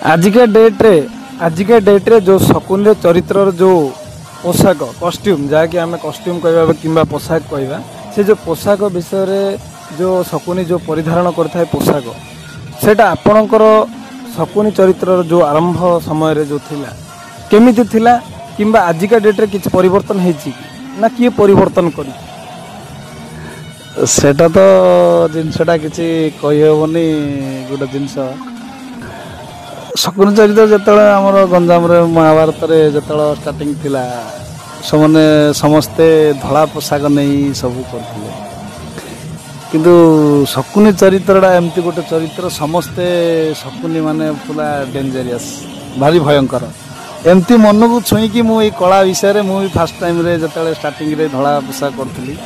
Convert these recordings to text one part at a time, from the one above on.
आजिका date रे जो शकुन चरित्र जो पोशाक कॉस्ट्यूम जहाँकि आम कॉस्ट्यूम कहवा कि पोशाक कहवा से जो पोशाक विषय रे जो शकुनी जो परिधारण करता पोशाक सेटा आपणकर शकुनी चरित्र जो आरंभ समय रे जो थिला केमिति थिला किंबा आजिका डेट रे किछि परिवर्तन हेछि ना किए परिवर्तन करी सेटा तो जिनसटा किसी कहीहबनी गोटे जिनस शकुनी चरित्र जिते आमर गंजाम महाभारत जो स्टार्टिंग थिला सबने समस्ते धला पोशाक नहीं सब करते किंतु शकुनी चरित्रटा एमती गोटे चरित्र समस्ते शकुनी माने पूरा डेंजरियस भारी भयंकर एमती मन को छुईकी मुझे कला विषय मुझे फास्ट टाइम रे जो स्टार्टिंग रे धला पोशाक करी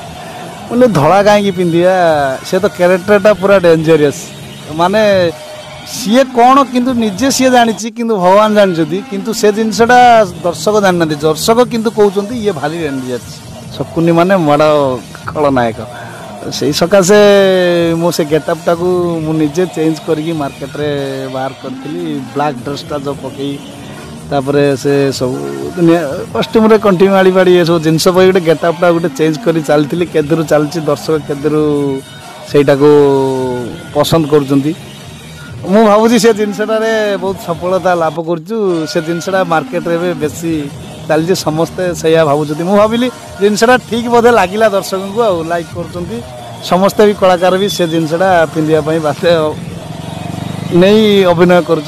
बोले धड़ा कहीं पिंधिया से तो क्यारेक्टरटा पूरा डेंजरियस माने सी कौन किंतु निजे सी जानी किंतु भगवान जानते किंतु से जिनसटा दर्शक जाना दर्शक किंतु कहते ये भारी डेंजरियस शकुनी माने बड़ खलनायक से सकाशे मो से गेटअपटा को मुझे चेंज करके मार्केट रे बाहर करी ब्लैक ड्रेसटा जो पकई तापर से सब कस्ट्यूम रे कंटिन्यू आड़ी बाड़ी ये सब जिनस गोटे गेटअपटा गोटे चेंज कर चलती केदरू चलती दर्शक केदरू सेटा को पसंद करुँच मु भावुँ से जिनसटारे बहुत सफलता लाभ करुँ से जिनसटा मार्केट रे बेसी चलती समस्ते से भावुँ मु भाविली जिनसटा ठीक बोधे लगिला दर्शक को लाइक कर समस्ते भी कलाकार भी से जिनसटा पिंधापी बाध्य नहीं अभिनय कर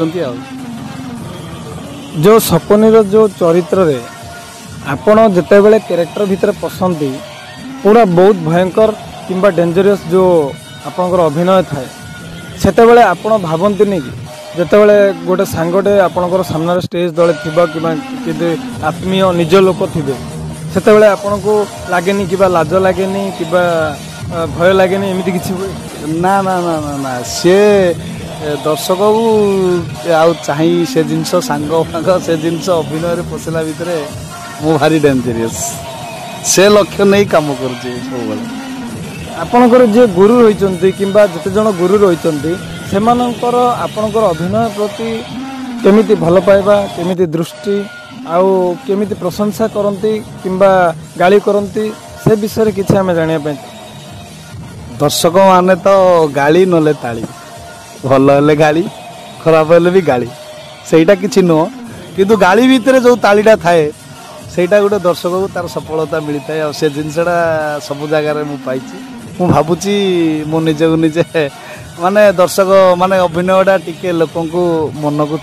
जो शकुनी जो चरित्र रे आपण जिते बड़े कैरेक्टर भितर पसंदी पूरा बहुत भयंकर किंबा डेंजरियस जो आपणकर अभिनय थाए सेते बड़े आपण भावती नहीं कि जिते बड़े गोटे सांगटे आपणकर सामने स्टेज तले थिबा कि आत्मीय निज लोक थिबे सेते बड़े आपण को लागेनी कि लाज लागेनी कि भय लागेनी एमती किछि हुए ना ना ना ना ना से दर्शक को चाहे से जिनस सांग फांग से जिनस अभिनय पशिला भितर मु भारी डेंजरियस से लक्ष्य नहीं काम कर आपणकर जे गुरु रही किंबा जिते जन गुरु रही से आपणकर अभिनय प्रति केमिति भल पाइबा केमिति दृष्टि आउ केमिति प्रशंसा करती किंबा गाली करती से विषय किसी आम जानापी दर्शक माने तो गाली नले ताली भल हेले गाली खराब हेले भी गाली सेटा किछि नुह किंतु गाली भितर जो तालीटा थाए सेटा गोटे दर्शक को तार सफलता मिलता है से जिनसटा सब जगार मु भावुची मो निजे को निजे माने दर्शक माने अभिनयटा टिके लोक मन को